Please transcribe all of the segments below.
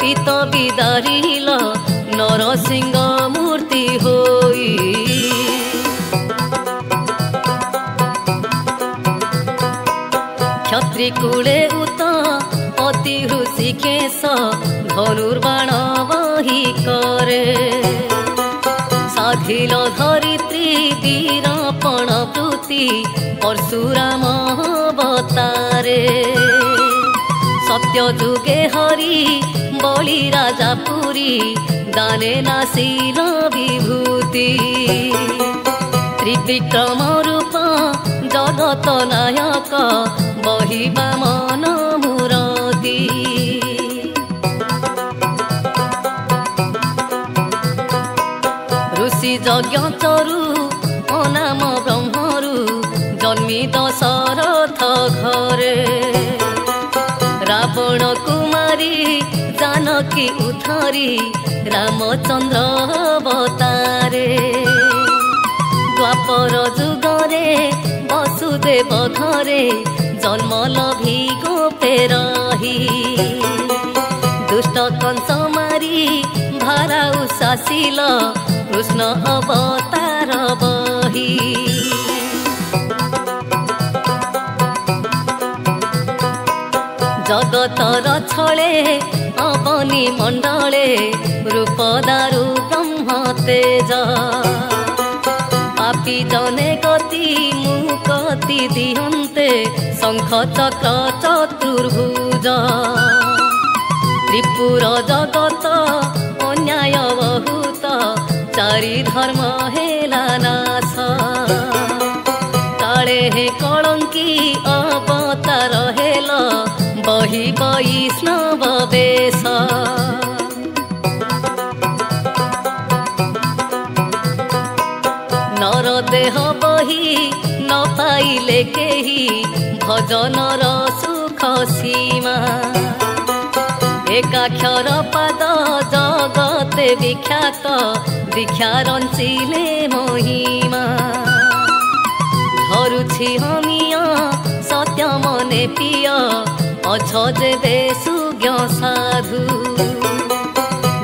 प्रीत बिदारिल नरसिंह मूर्ति होई क्षत्रि कूले उत अति ऋषिकेश धनुर्बाण बही करे साधिल धरित्री वीरपण वृत्ति परशुराम अवतारे सत्य जुगे हरि बलि राजा पुरी दाने नासिल विभूति त्रिविक्रम रूप जगत नायक बहिबा मन मुरती ऋषि यज्ञ चरु अनाम ब्रह्मरु जन्मी दशरथ घरे रावण कुमारी जानकी उथरी रामचंद्र अवतारे द्वापर जुगरे वसुदेव घरे जन्म लभी गोपे रही दुष्ट कंस मारी भारा उशासिल कृष्ण अवतार बही जगतर छले अवनी मंडले रूप दारु ब्रह्म तेज पापी जने गति मुकति दिहन्ते शंख चक्र चतुर्भुज त्रिपुर जगत अन्याय बहुत चारि धर्म हेला नाश काले हे कलंकी अवतार हेल बही वैष्णव वेश नर देह बही न पाइले केही भजनर सुख सीमा एकाक्षर पाद जगते विख्यात दीक्षा रंचिले महिमा धरुछि हमिया सत्य मने पिय अछ जे सुज्ञ साधु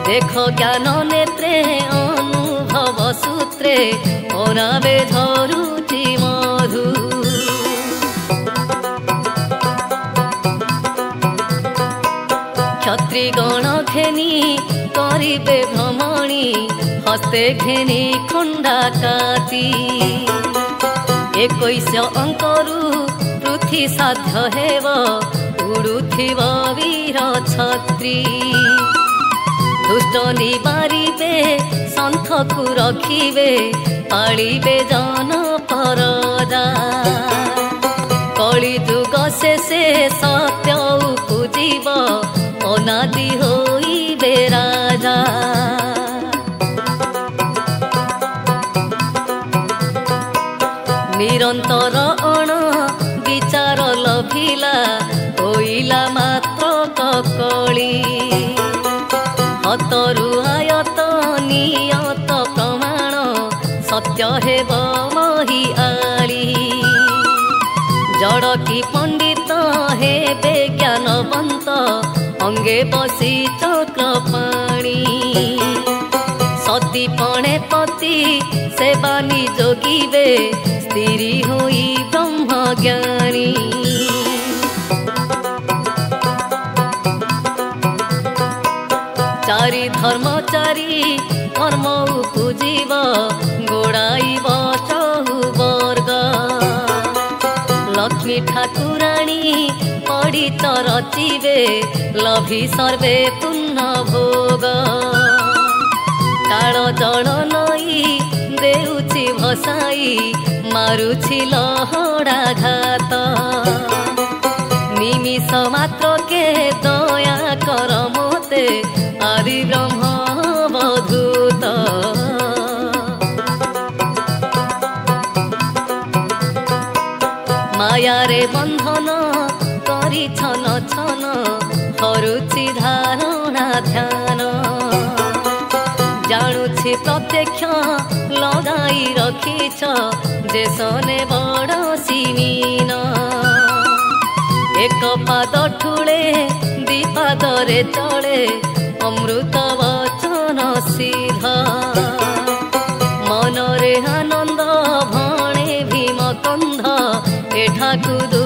देख ज्ञान नेत्रे अनुभव सूत्रे अनावे धरुछि मधु क्षत्रिगण घेनी करिबे भ्रमणी हस्ते घेनी खंडा काती 21 अंकरु पृथ्वी साध्य हेब उड़ुथिब वीर छत्री दुष्ट निबारिबे संथ को रखिबे पालिबे जन परजा कली जुग शेषे सत्य उपजीव अनादि होइबे राजा निरंतर अण विचार लभिला होइला मात्र ककली हतरु आयत नियत प्रमाण सत्य हेब मही आली जड़ की पंडित हेबे ज्ञानवंत अंगे बसी चक्रपाणी सती पणे पति सेवानी जोगिबे स्त्री होई ब्रह्म ज्ञानी चारि धर्मचारी कर्म उपजीव गोड़ाइब चहुवर्ग लक्ष्मी ठाकुराणी पढ़ित रचिबे लभी सर्वे पुण्य भोग काल जल नई देउछि भसाई मारुछि लहड़ा घात निमिष मात्र के दया कर मोते आदि ब्रह्म अवधूत मायारे बंधन करी छन छन करुछि धारणा ध्यान जानुछि प्रत्यक्ष लगाई रखिछ जेसने बड़ सिमीन एक पाद ठुले दी पादरे चले अमृत वचन सीधा मनरे आनंद भणे भीम कंध एठाकु